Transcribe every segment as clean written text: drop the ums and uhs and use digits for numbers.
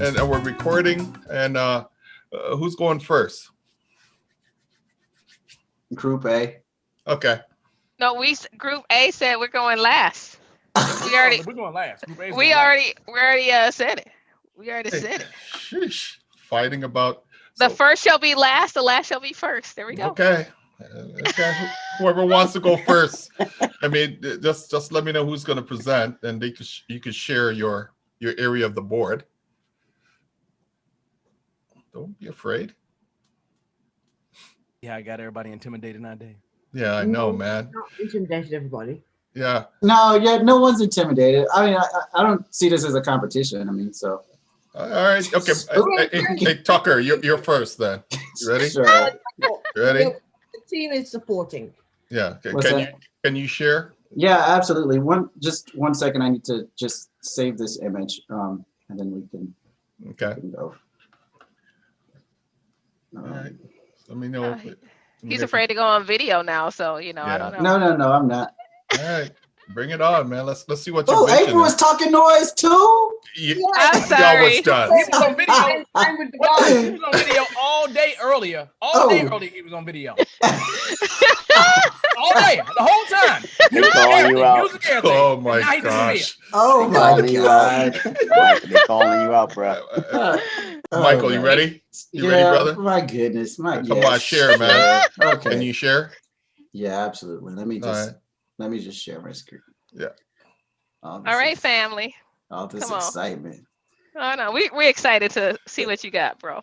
and we're recording. And who's going first? Group A. Okay. No, Group A said we're going last. We're going last. We already said it. We already said it. Sheesh. Fighting about the first shall be last, the last shall be first. There we go. Okay. Okay. Whoever wants to go first. I mean, just let me know who's going to present, and you can share your area of the board. Don't be afraid. Yeah, I got everybody intimidated nowadays. Yeah, I know, man. Not intimidated everybody. Yeah. No, no one's intimidated. I mean, I don't see this as a competition. I mean, so. All right. Okay. Hey, Tucker, you're first then. You ready? Sure. You ready? The team is supporting. Yeah. Okay. Can you share? Yeah, absolutely. Just 1 second. I need to just save this image, and then we can. Okay. We can go. All right. Let me know. He's afraid to go on video now, so I don't know. No, I'm not. All right. Bring it on, man. Let's see what your vision April was talking noise too. Yeah, I'm sorry. He was on video. He was on video all day earlier. All day earlier, he was on video. All day, the whole time. They're calling you out. Oh my gosh. Oh my God. They're calling you out, bro. Michael, you ready? You ready, brother? My goodness. Come on, share, man. Okay. Can you share? Yeah, absolutely. Let me just share my screen. Yeah. All right, family. All this excitement. Oh no, we're excited to see what you got, bro.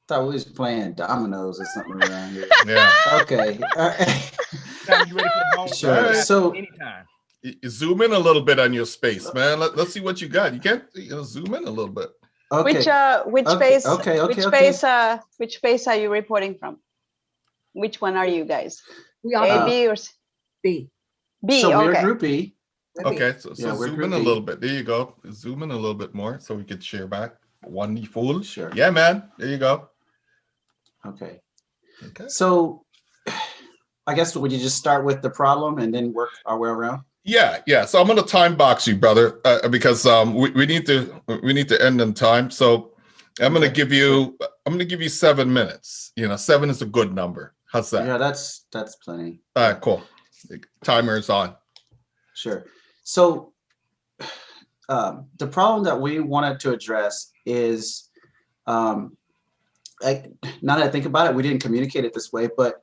Thought we was playing dominoes or something around here. Yeah. Okay. All right. You ready for the sure. So anytime. Zoom in a little bit on your space, man. Let's see what you got. You can't zoom in a little bit. Okay. Which phase? Which phase are you reporting from? Which one are you guys? We are A, B, or B. B. So okay. we're Group B. Okay, so zoom in a B. little bit. There you go. Zoom in a little bit more so we could share back. Wonderful. Sure. Yeah, man. There you go. Okay. Okay. So I guess would you just start with the problem and then work our way around? Yeah. So I'm gonna time box you, brother, because we need to end in time. So I'm gonna give you 7 minutes. 7 is a good number. How's that? Yeah, that's plenty. All right, cool. Timer is on. Sure. So the problem that we wanted to address is, now that I think about it, we didn't communicate it this way, but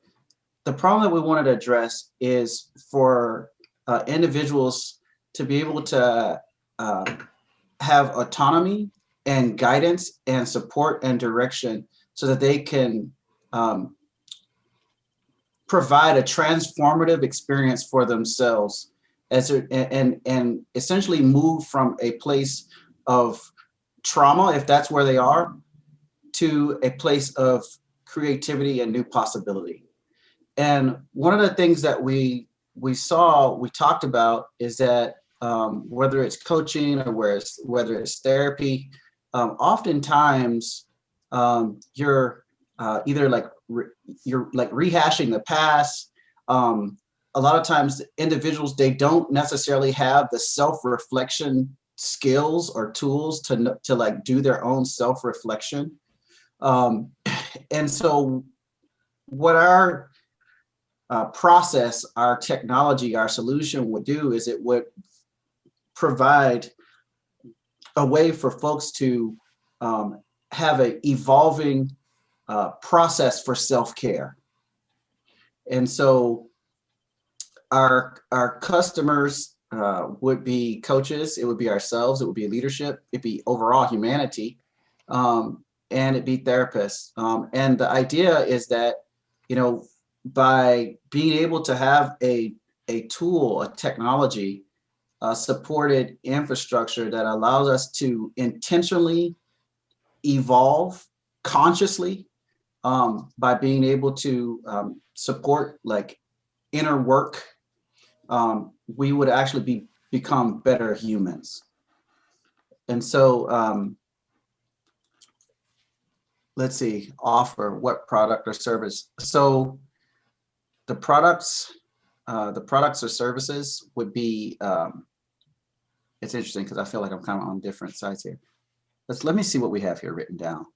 the problem that we wanted to address is for individuals to be able to have autonomy and guidance and support and direction so that they can provide a transformative experience for themselves and essentially move from a place of trauma, if that's where they are, to a place of creativity and new possibility. And one of the things that we talked about is that whether it's coaching or whether it's therapy, oftentimes you're either you're rehashing the past. A lot of times individuals, they don't necessarily have the self-reflection skills or tools to do their own self-reflection. And so what our process, our technology, our solution would do is it would provide a way for folks to have an evolving process for self-care. And so our customers would be coaches, it would be ourselves, it would be leadership, it'd be overall humanity, and it'd be therapists. And the idea is that, by being able to have a tool, a technology, supported infrastructure that allows us to intentionally evolve consciously, by being able to support inner work, we would actually become better humans. And so let's see, offer what product or service. So the products or services would be, it's interesting because I feel like I'm kind of on different sides here. let me see what we have here written down.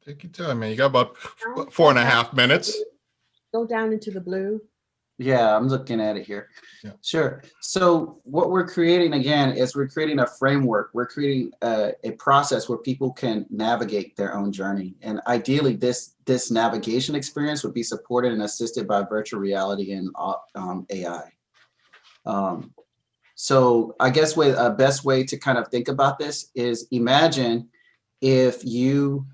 Take your time, man. You got about 4.5 minutes. Go down into the blue. Yeah, I'm looking at it here. Yeah. Sure. So what we're creating again is we're creating a framework. We're creating a process where people can navigate their own journey. And ideally, this navigation experience would be supported and assisted by virtual reality and AI. So I guess a best way to kind of think about this is imagine if you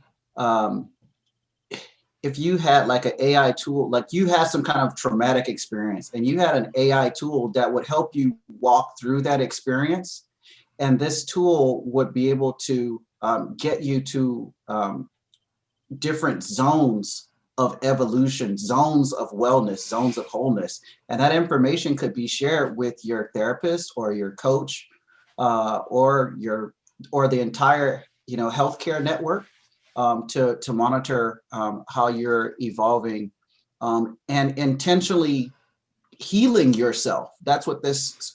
had like an AI tool, like you had some kind of traumatic experience and you had an AI tool that would help you walk through that experience. And this tool would be able to get you to different zones of evolution, zones of wellness, zones of wholeness. And that information could be shared with your therapist or your coach or the entire healthcare network. To monitor how you're evolving and intentionally healing yourself. That's what this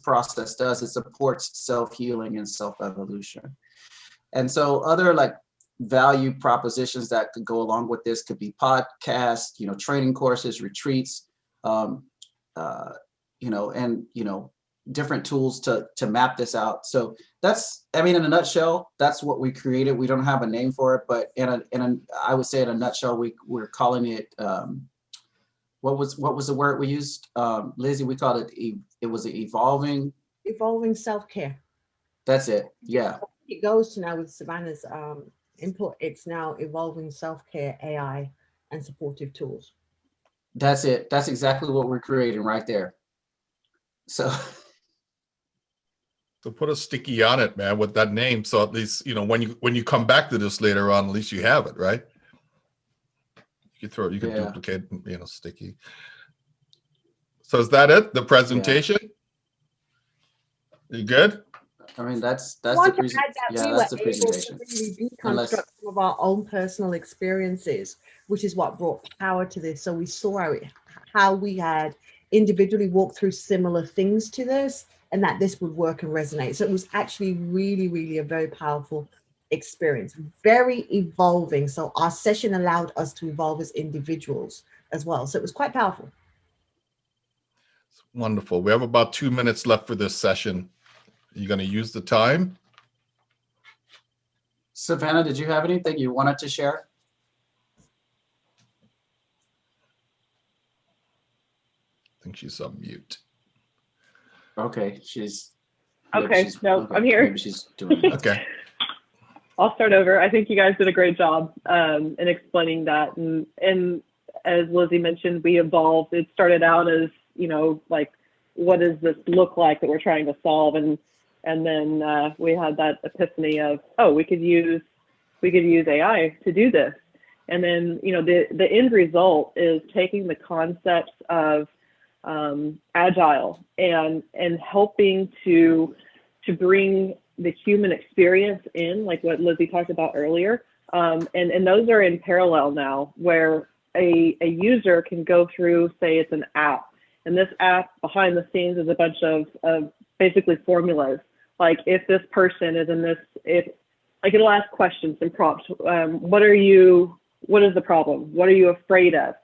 process does. It supports self-healing and self-evolution. And so other like value propositions that could go along with this could be podcasts, training courses, retreats, different tools to map this out. So that's, in a nutshell, that's what we created. We don't have a name for it, but I would say in a nutshell, we're calling it, what was the word we used? Lizzie, we called it was evolving Self-care. That's it. Yeah. It goes to now with Savannah's input. It's now evolving self-care, AI, and supportive tools. That's it. That's exactly what we're creating right there. So put a sticky on it, man, with that name. So at least, when you come back to this later on, at least you have it, right? You can duplicate, sticky. So is that it? The presentation? You good? That's the presentation. Really deconstruct some of our own personal experiences, which is what brought power to this. So we saw how we had individually walked through similar things to this, and that this would work and resonate. So it was actually really, really a very powerful experience, very evolving. So our session allowed us to evolve as individuals as well. So it was quite powerful. It's wonderful. We have about 2 minutes left for this session. Are you going to use the time? Savannah, did you have anything you wanted to share? I think she's on mute. Okay, I'm here. Maybe she's doing it. Okay. I'll start over. I think you guys did a great job in explaining that. And as Lizzie mentioned, we evolved. It started out as, like, what does this look like that we're trying to solve? And then we had that epiphany of, we could use AI to do this. And then, the end result is taking the concepts of Agile and helping to bring the human experience in, like what Lizzie talked about earlier. And those are in parallel now, where a user can go through, say it's an app, and this app behind the scenes is a bunch of basically formulas. Like if this person is in this, it'll ask questions and prompts. What is the problem? What are you afraid of?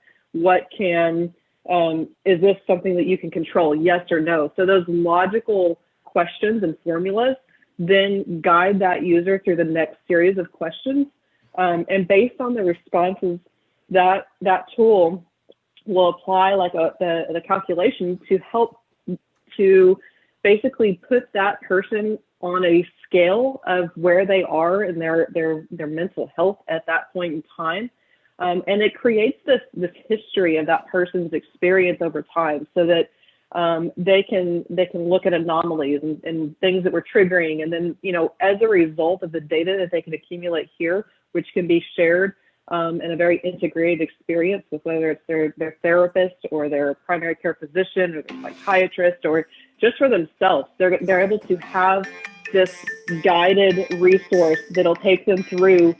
Is this something that you can control? Yes or no? So those logical questions and formulas then guide that user through the next series of questions. And based on the responses, that tool will apply like the calculation to help to basically put that person on a scale of where they are in their mental health at that point in time. And it creates this history of that person's experience over time, so that they can look at anomalies and things that were triggering. And then, as a result of the data that they can accumulate here, which can be shared in a very integrated experience with whether it's their therapist or their primary care physician or their psychiatrist or just for themselves, they're able to have this guided resource that'll take them through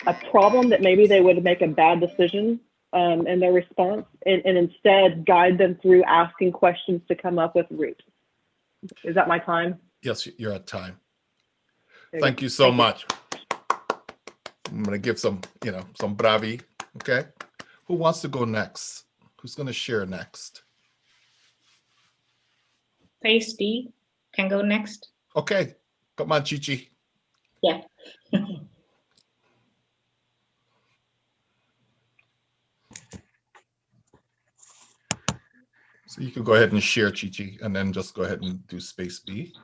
a problem that maybe they would make a bad decision in their response, and instead guide them through asking questions to come up with root. Is that my time? Yes, you're at time. Thank you so much. I'm gonna give some, some bravi. Okay. Who wants to go next? Who's gonna share next? Phase D can go next. Okay. Come on, Chichi. Yeah. So you can go ahead and share, Chichi, and then just go ahead and do space B.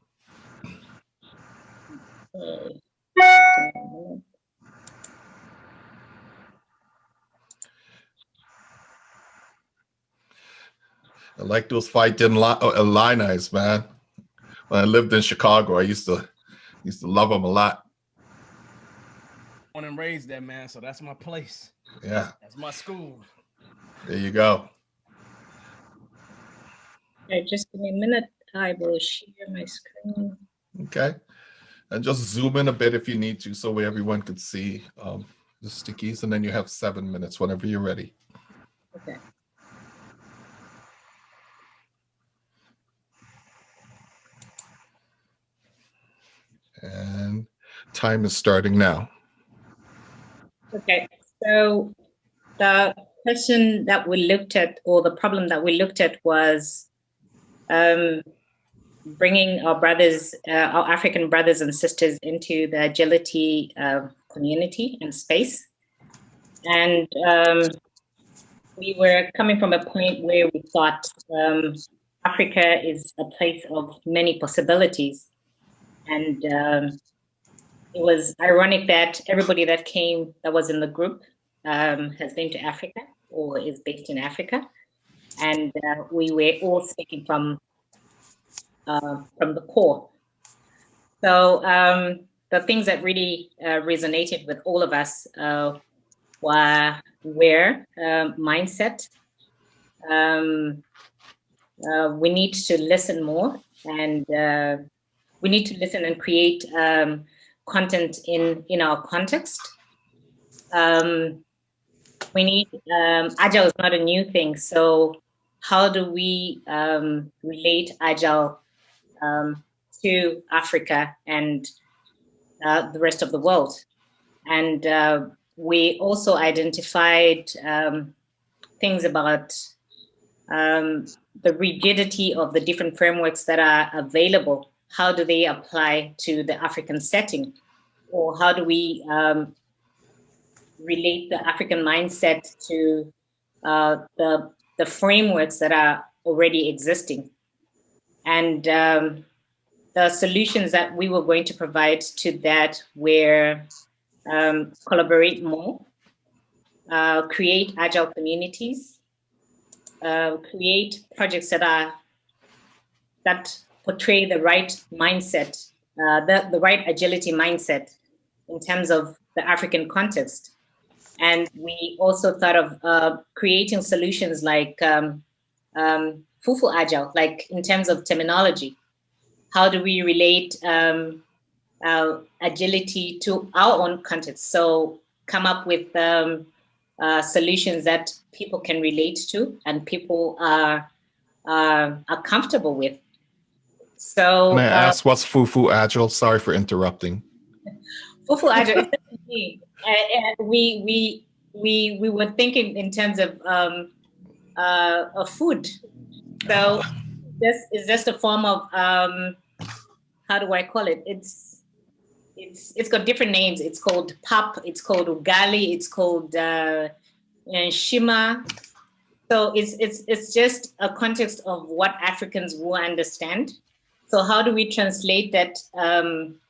I like those fighting Illini, man. When I lived in Chicago, I used to love them a lot. Born and raised there, man. So that's my place. Yeah. That's my school. There you go. Okay, just give me a minute. I will share my screen. Okay. And just zoom in a bit if you need to, so everyone could see the stickies, and then you have 7 minutes whenever you're ready. Okay. And time is starting now. Okay, so the question that we looked at, or the problem that we looked at, was bringing our brothers, our African brothers and sisters, into the agility community and space. And we were coming from a point where we thought Africa is a place of many possibilities. And it was ironic that everybody that came, that was in the group, has been to Africa or is based in Africa. And we were all speaking from the core. So the things that really resonated with all of us were mindset. We need to listen more, and we need to listen and create content in our context. We need, Agile is not a new thing. So how do we relate Agile to Africa and the rest of the world? And we also identified things about the rigidity of the different frameworks that are available. How do they apply to the African setting? Or how do we relate the African mindset to the frameworks that are already existing? And the solutions that we were going to provide to that were collaborate more, create agile communities, create projects that portray the right mindset, the right agility mindset in terms of the African context. And we also thought of creating solutions like Fufu Agile, like in terms of terminology. How do we relate agility to our own context? So come up with solutions that people can relate to and people are comfortable with. So Can I ask what's Fufu Agile? Sorry for interrupting. Fufu Agile, we were thinking in terms of food. So this is just a form of how do I call it? It's got different names. It's called pap. It's called ugali. It's called shima. So it's just a context of what Africans will understand. So how do we translate that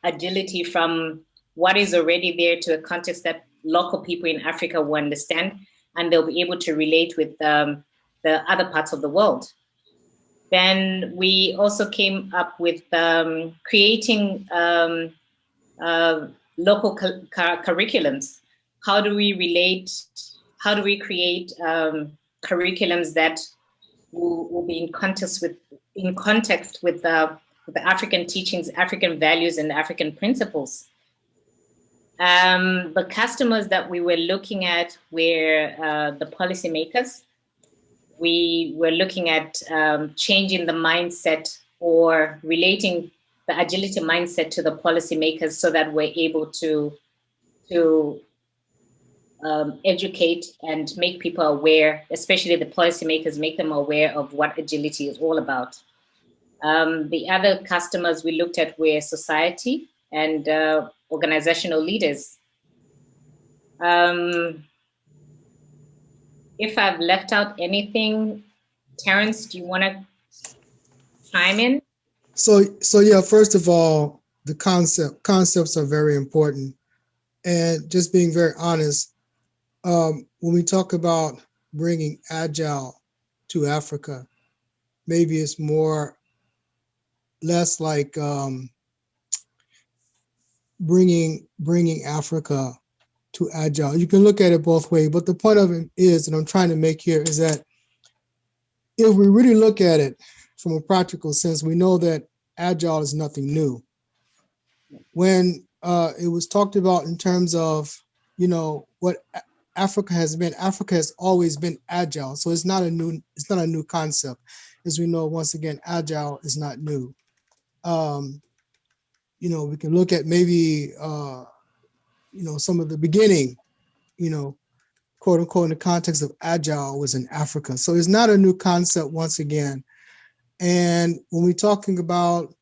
agility from what is already there to a context that local people in Africa will understand, and they'll be able to relate with the other parts of the world? Then we also came up with creating local curriculums. How do we create curriculums that will be in context with the African teachings, African values, and African principles? The customers that we were looking at were the policymakers. We were looking at changing the mindset or relating the agility mindset to the policymakers so that we're able to educate and make people aware, especially the policymakers, make them aware of what agility is all about. The other customers we looked at were society and organizational leaders. If I've left out anything, Terrence, do you want to chime in? So yeah, first of all, the concepts are very important. And just being very honest, when we talk about bringing Agile to Africa, maybe it's less like bringing Africa to Agile. You can look at it both ways, but the point of it is, and I'm trying to make here, is that if we really look at it from a practical sense, we know that Agile is nothing new. When it was talked about in terms of, what Africa has always been Agile. So it's not a new concept. As we know, once again, Agile is not new. We can look at maybe, some of the beginning, quote unquote, in the context of Agile was in Africa. So it's not a new concept once again. And when we're talking about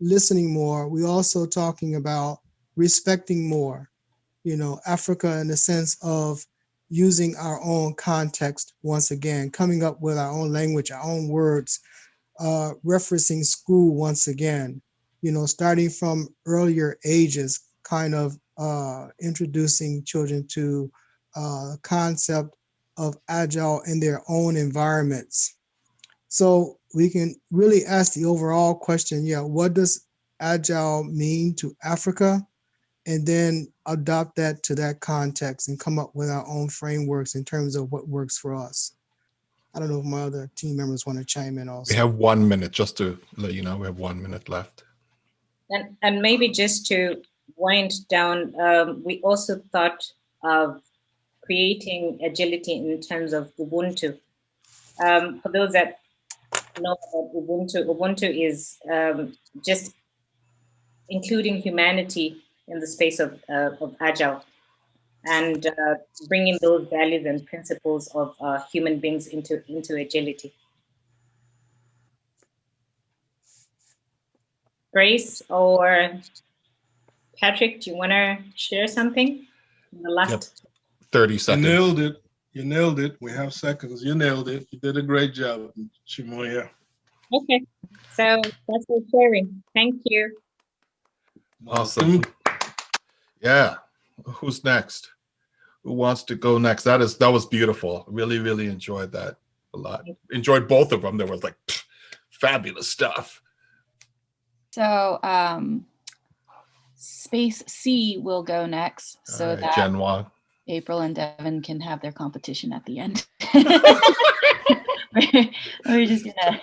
listening more, we're also talking about respecting more, Africa in the sense of using our own context once again, coming up with our own language, our own words, referencing school once again, starting from earlier ages, kind of introducing children to concept of Agile in their own environments. So we can really ask the overall question, what does Agile mean to Africa? And then adopt that to that context and come up with our own frameworks in terms of what works for us. I don't know if my other team members want to chime in also. We have 1 minute, just to let you know, we have 1 minute left. And maybe just to wind down, we also thought of creating agility in terms of Ubuntu. For those that know about Ubuntu is just including humanity in the space of Agile and bringing those values and principles of human beings into agility. Grace or Patrick, do you want to share something? In the last 30 seconds. You nailed it. We have seconds. You nailed it. You did a great job, Chimoya. Okay, so that's for sharing. Thank you. Awesome. Yeah. Who's next? Who wants to go next? That was beautiful. Really, really enjoyed that a lot. Enjoyed both of them. There was like fabulous stuff. So Space C will go next, so that Genoa. April and Devin can have their competition at the end. we're just gonna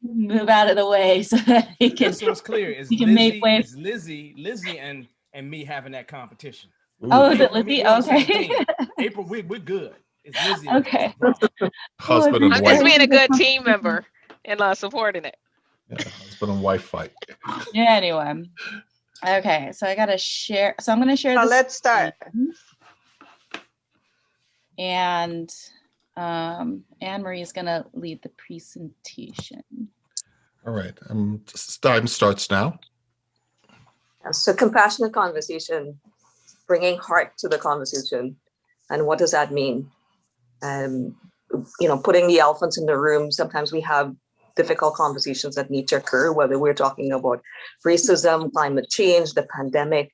move out of the way so that he can. So it's clear. It's Lizzie and me having that competition. Ooh. Oh, is it Lizzie? Okay. April, we're good. It's Lizzie. Okay. Husband and I'm wife. just being a good team member and supporting it. Yeah, husband and wife fight. Yeah. Anyway. Okay, so I gotta share. So I'm gonna share this. Let's start. And Anne-Marie is gonna lead the presentation. All right, time starts now. So compassionate conversation, bringing heart to the conversation. And what does that mean? Putting the elephants in the room. Sometimes we have difficult conversations that need to occur, whether we're talking about racism, climate change, the pandemic.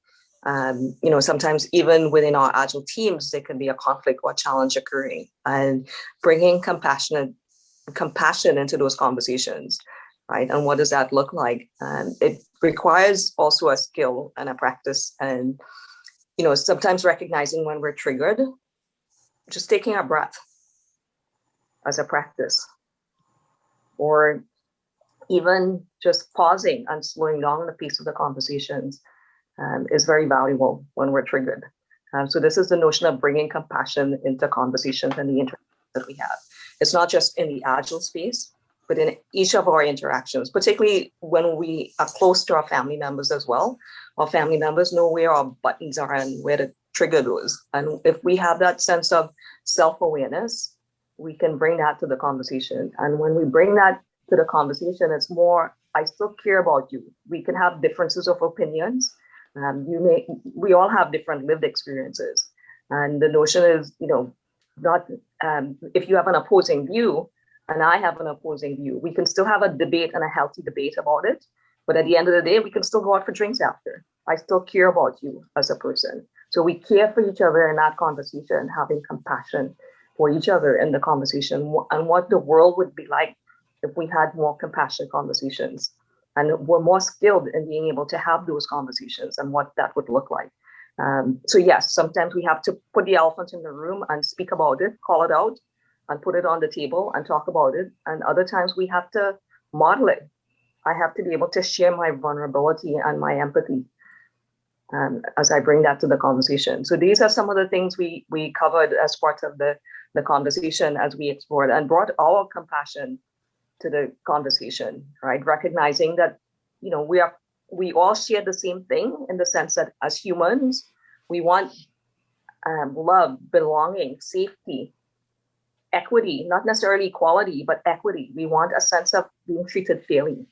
Sometimes even within our Agile teams, there can be a conflict or challenge occurring, and bringing compassion into those conversations, right? And what does that look like? It requires also a skill and a practice, and sometimes recognizing when we're triggered, just taking a breath as a practice, or even just pausing and slowing down the pace of the conversations is very valuable when we're triggered. So this is the notion of bringing compassion into conversations and the interactions that we have. It's not just in the Agile space, but in each of our interactions, particularly when we are close to our family members as well. Our family members know where our buttons are and where to trigger those. And if we have that sense of self-awareness, we can bring that to the conversation. And when we bring that to the conversation, it's more, I still care about you. We can have differences of opinions. We all have different lived experiences. And the notion is, not if you have an opposing view and I have an opposing view, we can still have a debate and a healthy debate about it. But at the end of the day, we can still go out for drinks after. I still care about you as a person. So we care for each other in that conversation, having compassion for each other in the conversation, and what the world would be like if we had more compassionate conversations and we're more skilled in being able to have those conversations and what that would look like. So yes, sometimes we have to put the elephant in the room and speak about it, call it out and put it on the table and talk about it. And other times we have to model it. I have to be able to share my vulnerability and my empathy as I bring that to the conversation. So these are some of the things we covered as part of the conversation as we explored and brought our compassion to the conversation, right? Recognizing that, we all share the same thing in the sense that as humans, we want love, belonging, safety, equity, not necessarily equality, but equity. We want a sense of being treated fairly.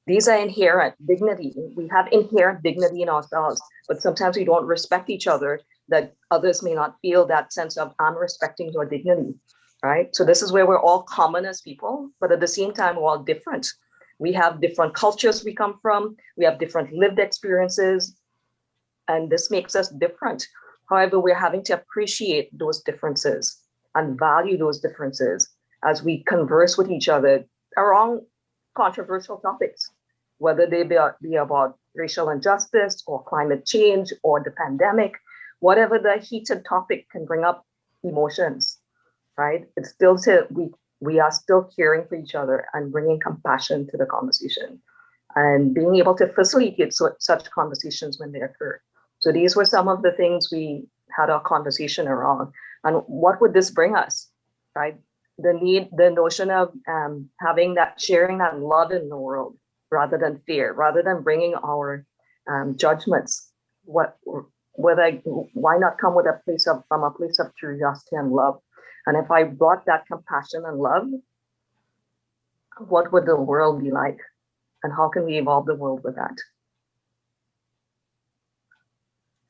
These are inherent dignity. We have inherent dignity in ourselves, but sometimes we don't respect each other, that others may not feel that sense of I'm respecting your dignity, right? So this is where we're all common as people, but at the same time, we're all different. We have different cultures we come from. We have different lived experiences, and this makes us different. However, we're having to appreciate those differences and value those differences as we converse with each other around controversial topics, whether they be about racial injustice or climate change or the pandemic, whatever the heated topic can bring up emotions, right? It's still we are still caring for each other and bringing compassion to the conversation and being able to facilitate such conversations when they occur. So these were some of the things we had our conversation around. And what would this bring us, right? The notion of sharing that love in the world rather than fear, rather than bringing our judgments. Why not come from a place of curiosity and love? And if I brought that compassion and love, what would the world be like? And how can we evolve the world with that?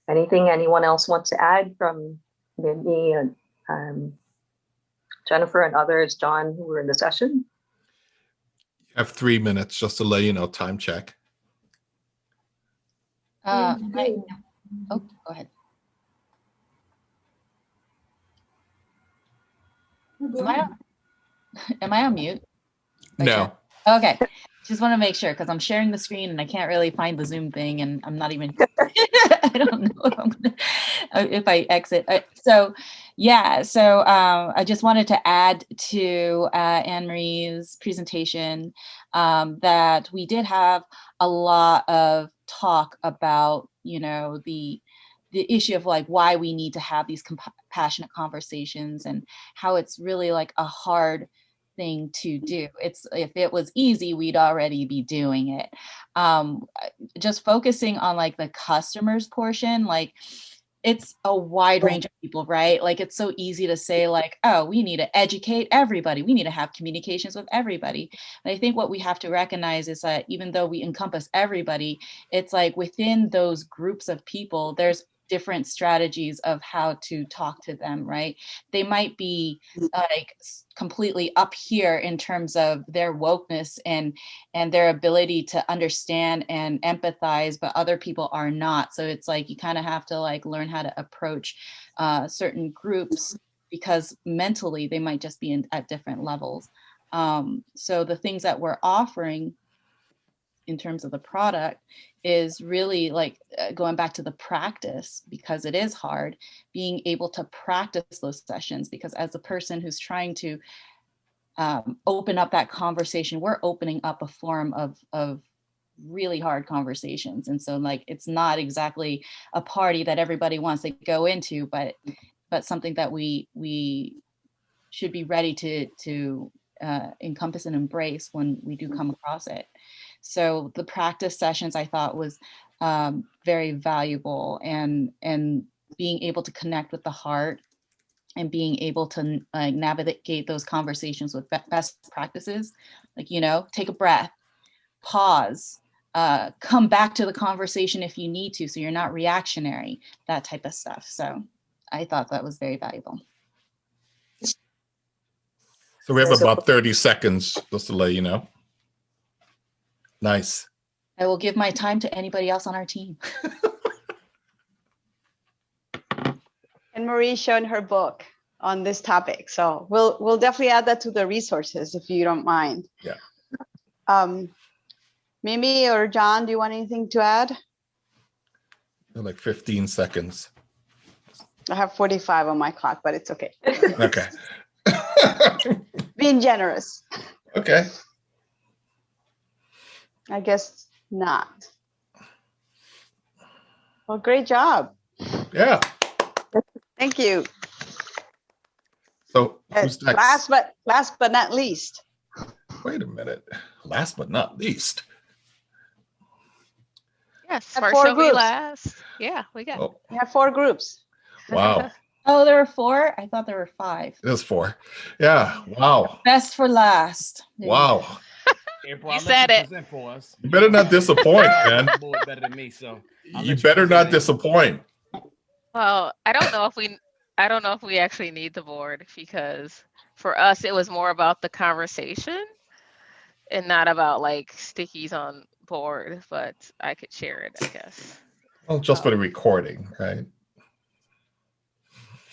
Anything anyone else wants to add from Mindy and Jennifer and others, John, who were in the session? You have 3 minutes, just to let you know, time check. Oh, go ahead. Am I on mute? No. Okay. Just want to make sure because I'm sharing the screen and I can't really find the Zoom thing and I'm not even, I don't know if I exit. So I just wanted to add to Anne-Marie's presentation that we did have a lot of talk about, the issue of like why we need to have these compassionate conversations and how it's really like a hard thing to do. If it was easy, we'd already be doing it. Just focusing on like the customers portion, like it's a wide range of people, right? Like it's so easy to say like, oh, we need to educate everybody. We need to have communications with everybody. And I think what we have to recognize is that even though we encompass everybody, it's like within those groups of people, there's different strategies of how to talk to them, right? They might be like completely up here in terms of their wokeness and their ability to understand and empathize, but other people are not. So it's like you kind of have to like learn how to approach certain groups because mentally they might just be at different levels. So the things that we're offering in terms of the product is really like going back to the practice, because it is hard being able to practice those sessions, because as a person who's trying to open up that conversation, we're opening up a forum of really hard conversations. And so like, it's not exactly a party that everybody wants to go into, but something that we should be ready to encompass and embrace when we do come across it. So the practice sessions I thought was very valuable, and being able to connect with the heart and being able to navigate those conversations with best practices, like, you know, take a breath, pause, come back to the conversation if you need to, so you're not reactionary, that type of stuff. So I thought that was very valuable. So we have about 30 seconds, just to let you know. Nice. I will give my time to anybody else on our team. And Marie showed her book on this topic, so we'll definitely add that to the resources if you don't mind. Yeah. Mimi or John, do you want anything to add? Like 15 seconds. I have 45 on my clock, but it's okay. Okay. Being generous. Okay. I guess not. Well, great job. Yeah. Thank you. So who's next? Last but not least. Wait a minute. Last but not least. Yes, Have first 4 shall be groups. last. Yeah, we got. Oh, We have 4 groups. wow. Oh, there were 4? I thought there were 5. There's 4. Yeah. Wow. Best for last. There you go. Wow. April, You I'll let said it. present for us. You better not disappoint, man. You're more better than me, so I'll You let better present not it. disappoint. Well, I don't know if we actually need the board, because for us it was more about the conversation and not about like stickies on board, but I could share it, I guess. Well, just for the recording, right?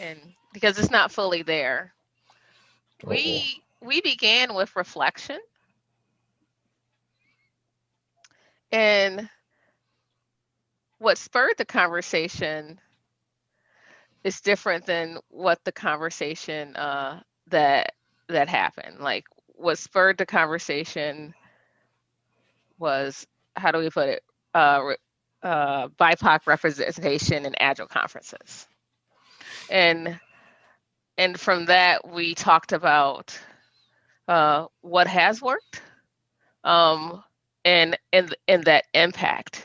And because it's not fully there. We began with reflection. And what spurred the conversation is different than what the conversation that happened. Like, what spurred the conversation was, how do we put it, BIPOC representation in Agile conferences. And from that, we talked about what has worked, and that impact.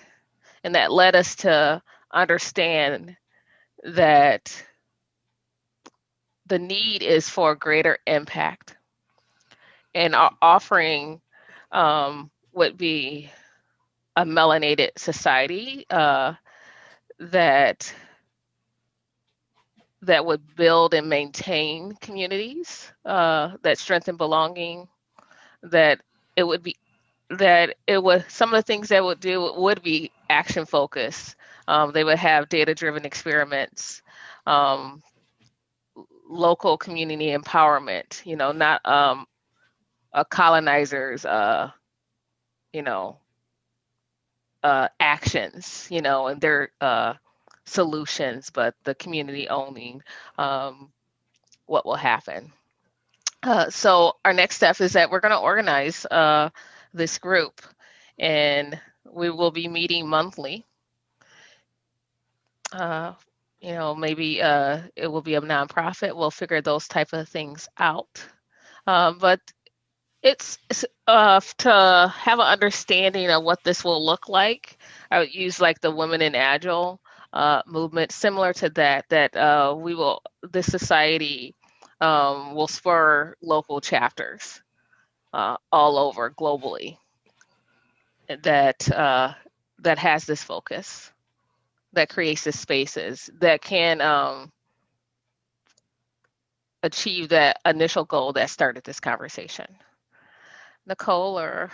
And that led us to understand that the need is for greater impact. And our offering would be a melanated society that would build and maintain communities, that strengthen belonging, that it would some of the things that would do would be action focused. They would have data-driven experiments, local community empowerment, not colonizers, actions, and their solutions, but the community owning what will happen. So our next step is that we're going to organize this group, and we will be meeting monthly. Maybe it will be a nonprofit. We'll figure those type of things out. But it's to have an understanding of what this will look like. I would use like the Women in Agile movement, similar to that this society will spur local chapters all over globally that has this focus, that creates the spaces that can achieve that initial goal that started this conversation. Nicole or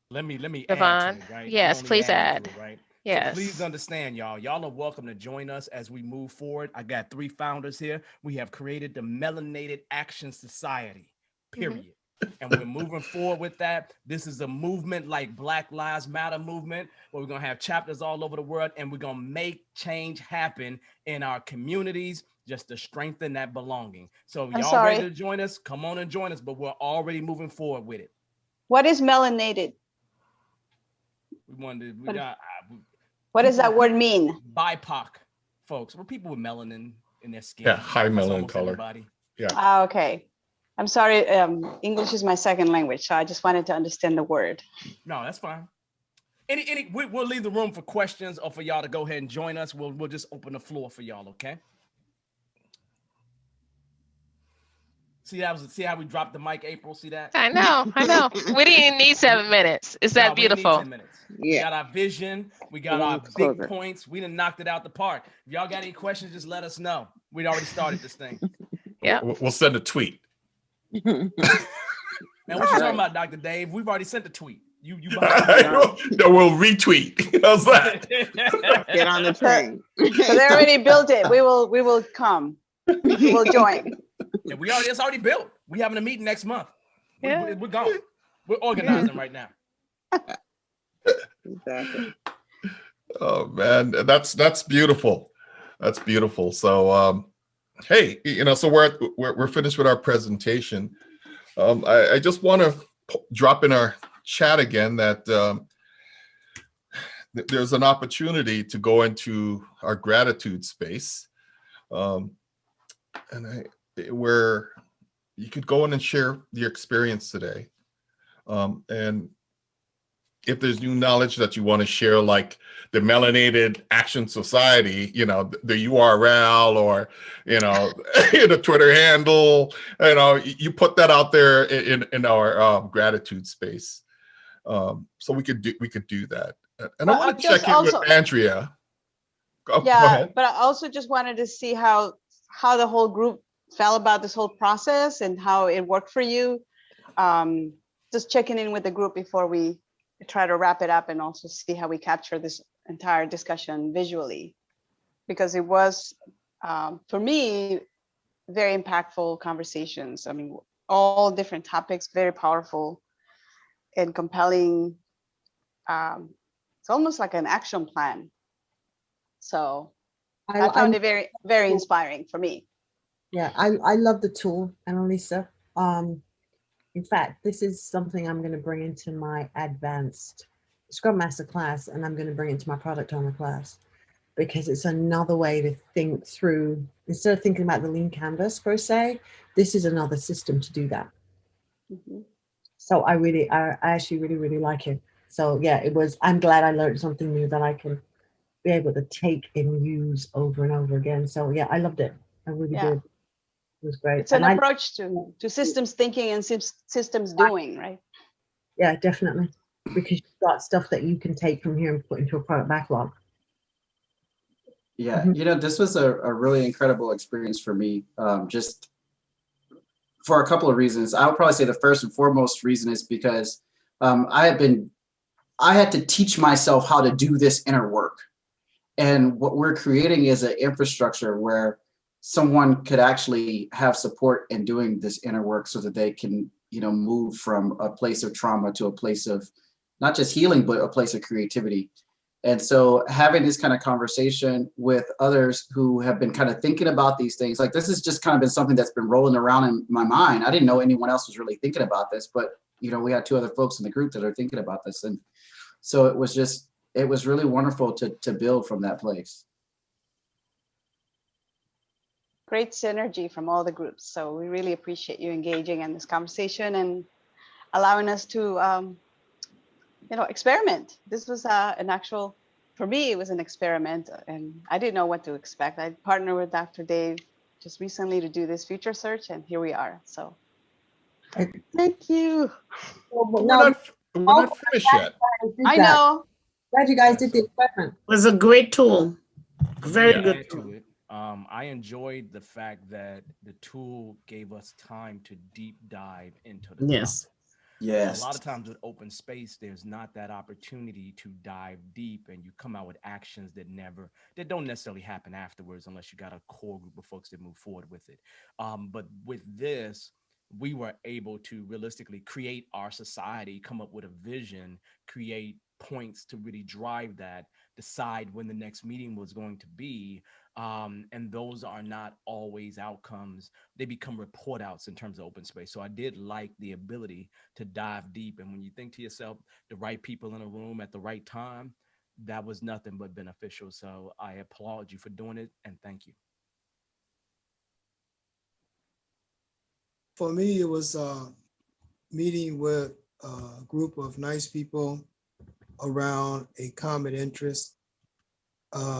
let me Yvonne? add to it, right? Yes, please add. To it, right? Yes. So please understand, y'all are welcome to join us as we move forward. I got 3 founders here. We have created the Melanated Action Society, period. Mm-hmm. And we're moving forward with that. This is a movement like Black Lives Matter movement, where we're going to have chapters all over the world, and we're going to make change happen in our communities just to strengthen that belonging. So y'all ready to join us? Come on and join us, but we're already moving forward with it. What is melanated? What does that word mean? BIPOC folks. We're people with melanin in their skin. Yeah, high melanin color. Everybody. Yeah. Okay. I'm sorry, English is my second language, so I just wanted to understand the word. No, that's fine. We'll leave the room for questions or for y'all to go ahead and join us. We'll just open the floor for y'all, okay? See how we dropped the mic, April? See that? I know. We didn't need 7 minutes. Is that we didn't need beautiful? 10 minutes. We got our vision. We got our big points. We done knocked it out the park. If y'all got any questions, just let us know. We'd already started this thing. Yeah. We'll send a tweet. Man, what you talking about, Dr. Dave? We've already sent the tweet. You No, we'll retweet. How's that? Get on the train. So they already built it. We will come. We will join. Yeah, it's already built. We having a meeting next month. Yeah. We're going. We're organizing right now. Exactly. Oh man, that's beautiful. That's beautiful. So hey, so we're finished with our presentation. I just want to drop in our chat again that there's an opportunity to go into our gratitude space, where you could go in and share your experience today. And if there's new knowledge that you want to share, like the Melanated Action Society, the URL or, the Twitter handle, you put that out there in our gratitude space. So we could do that. And I want to check in with Andrea. Go ahead. But I also just wanted to see how the whole group felt about this whole process and how it worked for you. Just checking in with the group before we try to wrap it up, and also see how we capture this entire discussion visually, because it was, for me, very impactful conversations. I mean, all different topics, very powerful and compelling. It's almost like an action plan. So I found it very, very inspiring for me. Yeah, I love the tool, AnaElsa. In fact, this is something I'm going to bring into my advanced Scrum Master class, and I'm going to bring it into my product owner class, because it's another way to think through, instead of thinking about the lean canvas per se, this is another system to do that. Mm-hmm. So I actually really like it. So yeah, I'm glad I learned something new that I can be able to take and use over and over again. So yeah, I loved it. I really did. It was great. It's an approach to systems thinking and systems doing, right? Yeah, definitely. Because you've got stuff that you can take from here and put into a product backlog. Yeah, this was a really incredible experience for me, just for a couple of reasons. I would probably say the first and foremost reason is because I had to teach myself how to do this inner work. And what we're creating is an infrastructure where someone could actually have support in doing this inner work, so that they can, move from a place of trauma to a place of not just healing, but a place of creativity. And so having this kind of conversation with others who have been kind of thinking about these things, like this has just kind of been something that's been rolling around in my mind. I didn't know anyone else was really thinking about this, but we had 2 other folks in the group that are thinking about this. And so it was really wonderful to build from that place. Great synergy from all the groups. So we really appreciate you engaging in this conversation and allowing us to, experiment. This was for me, it was an experiment, and I didn't know what to expect. I partnered with Dr. Dave just recently to do this future search, and here we are. So thank you. We're not finished yet. I know. Glad you guys did the experiment. It was a great tool. Very good To tool. it. I enjoyed the fact that the tool gave us time to deep dive into the topic. Yes. A lot of times with open space, there's not that opportunity to dive deep, and you come out with actions that don't necessarily happen afterwards, unless you got a core group of folks that move forward with it. But with this, we were able to realistically create our society, come up with a vision, create points to really drive that, decide when the next meeting was going to be. And those are not always outcomes. They become report outs in terms of open space. So I did like the ability to dive deep. And when you think to yourself, the right people in a room at the right time, that was nothing but beneficial. So I applaud you for doing it, and thank you. for me, it was meeting with a group of nice people around a common interest.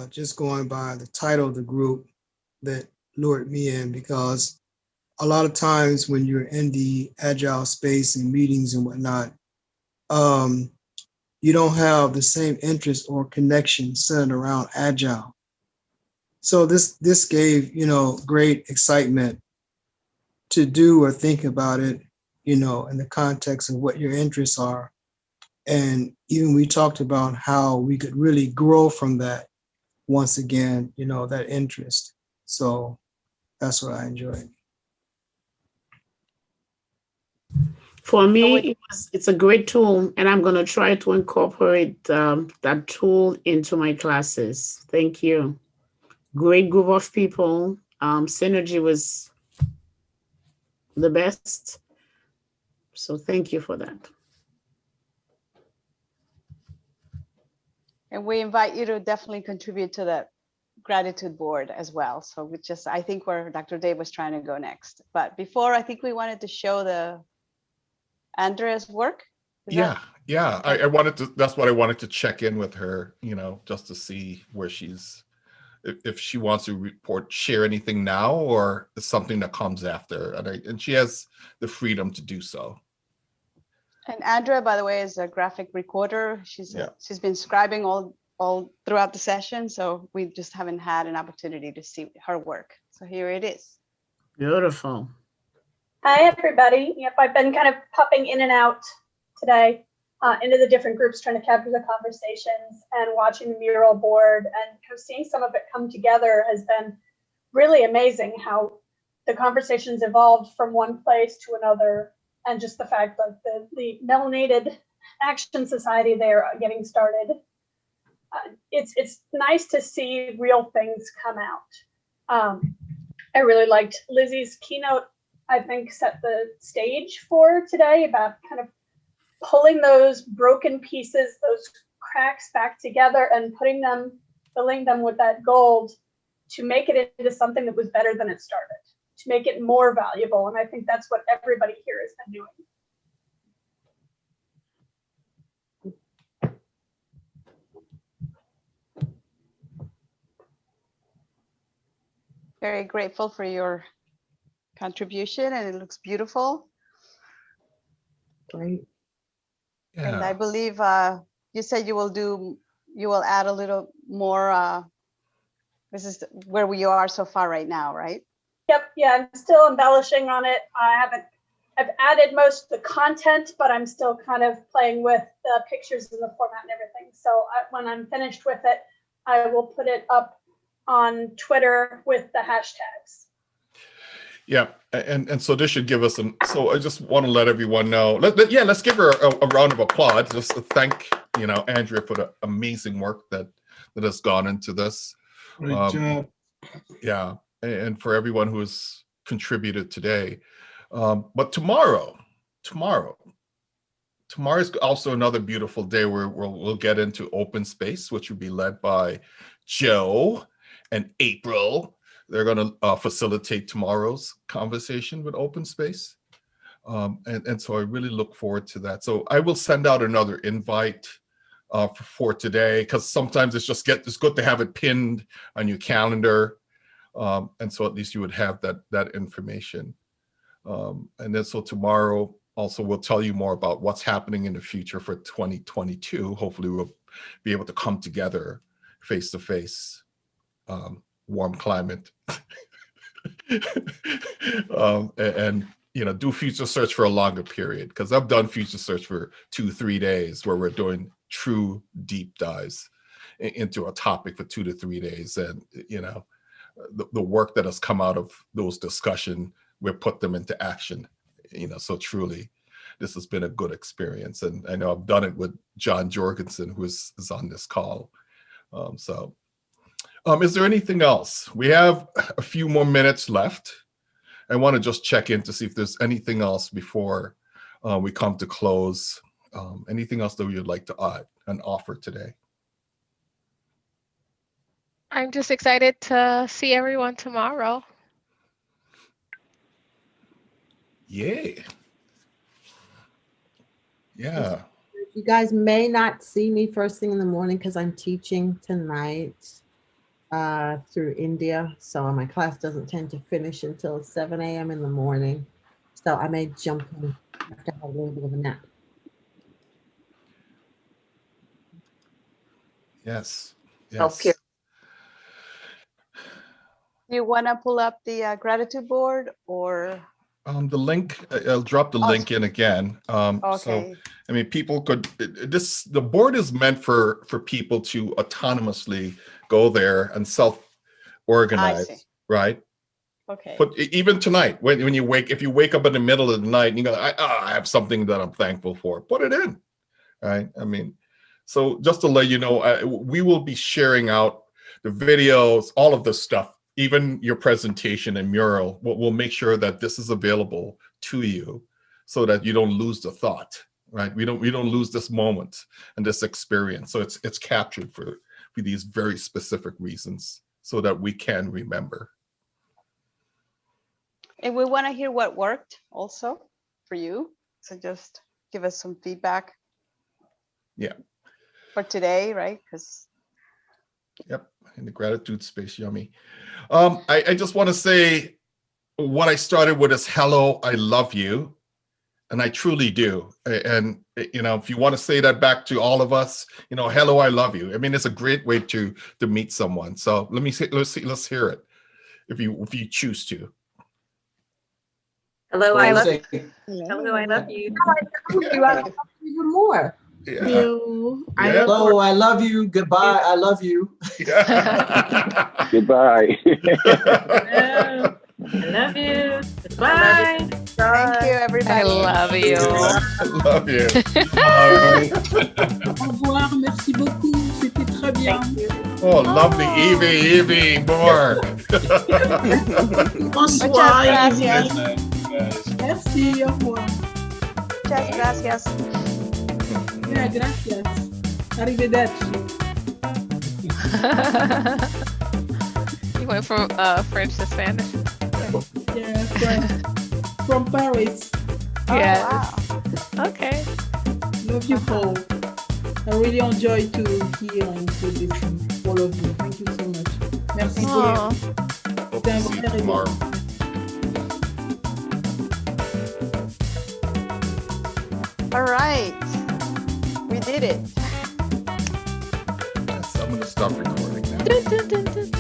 Just going by the title of the group that lured me in, because a lot of times when you're in the agile space and meetings and whatnot, you don't have the same interest or connection centered around agile. So this gave, great excitement to do or think about it, in the context of what your interests are. And even we talked about how we could really grow from that once again, that interest. So that's what I enjoyed. For me, it's a great tool, and I'm going to try to incorporate that tool into my classes. Thank you. Great group of people. Synergy was the best. So thank you for that. And we invite you to definitely contribute to the gratitude board as well. So I think where Dr. Dave was trying to go next. But before, I think we wanted to show Andrea's work. Yeah. I wanted to, that's what I wanted to check in with her, just to see where if she wants to share anything now, or it's something that comes after. And she has the freedom to do so. And Andrea, by the way, is a graphic recorder. She's been scribing all throughout the session, so we just haven't had an opportunity to see her work. So here it is. Beautiful. Hi, everybody. Yep, I've been kind of popping in and out today into the different groups, trying to capture the conversations and watching the mural board, and kind of seeing some of it come together has been really amazing. How the conversations evolved from one place to another, and just the fact that the Melanated Action Society there getting started. It's nice to see real things come out. I really liked Lizzie's keynote. I think set the stage for today about kind of pulling those broken pieces, those cracks back together and filling them with that gold to make it into something that was better than it started, to make it more valuable. And I think that's what everybody here has been doing. Very grateful for your contribution, and it looks beautiful. Great. Yeah. And I believe you said you will add a little more. This is where we are so far right now, right? Yep. Yeah, I'm still embellishing on it. I've added most of the content, but I'm still kind of playing with the pictures and the format and everything. So when I'm finished with it, I will put it up on Twitter with the hashtags. Yeah, and so this should give us so I just want to let everyone know. Let's give her a round of applause. Just to thank Andrea for the amazing work that has gone into this. Great job. Yeah, and for everyone who has contributed today. But tomorrow is also another beautiful day where we'll get into open space, which will be led by Joe and April. They're going to facilitate tomorrow's conversation with open space. And so I really look forward to that. So I will send out another invite for today, because sometimes it's good to have it pinned on your calendar. And so at least you would have that information. And then so tomorrow also we'll tell you more about what's happening in the future for 2022. Hopefully we'll be able to come together face to face. Warm climate, and do future search for a longer period, because I've done future search for 2-3 days where we're doing true deep dives into a topic for 2 to 3 days, and the work that has come out of those discussions, we've put them into action. So truly this has been a good experience, and I know I've done it with John Jorgensen, who is on this call. Is there anything else? We have a few more minutes left. I want to just check in to see if there's anything else before we come to close. Anything else that we would like to add and offer today? I'm just excited to see everyone tomorrow. Yay. Yeah. You guys may not see me first thing in the morning because I'm teaching tonight through India. So my class doesn't tend to finish until 7 a.m. in the morning. So I may jump in after I have a little bit of a nap. Yes. Self-care. You want to pull up the gratitude board or? The link, I'll drop the link in again. So, Okay. I mean, people could, the board is meant for people to autonomously go there and I self-organize, see. right? Okay. But even tonight, when you if you wake up in the middle of the night and you go, I have something that I'm thankful for, put it in, right? I mean, so just to let you know, we will be sharing out the videos, all of this stuff, even your presentation and mural. We'll make sure that this is available to you so that you don't lose the thought, right? We don't lose this moment and this experience. So it's captured for these very specific reasons so that we can remember. And we want to hear what worked also for you. So just give us some feedback. Yeah. For today, right? Because. Yep. In the gratitude space, yummy. I just want to say what I started with is hello, I love you. And I truly do. And, you know, if you want to say that back to all of us, you know, hello, I love you. I mean, it's a great way to meet someone. So let's hear it if you choose to. Hello, I love you. Hello, I love you. I love you even more. Yeah. Hello, I love you. Goodbye, I love you. Goodbye. I love you. Goodbye. Thank you, everybody. I love you. I love you. Au revoir, merci beaucoup, c'était très bien. Oh, lovely Evie, more. Bonsoir, Muchas Evie. gracias. Merci, au revoir. Muchas gracias. Yeah, gracias. Arrivederci. You went from French to Spanish. Yeah, from Paris. Yes. Okay. Love you all. I really enjoy to hear and to listen to all of you. Thank you so much. Merci Aw. beaucoup. Hope to see you tomorrow. All right. We did it. Yes, I'm going to stop recording now. Dun, dun, dun, dun.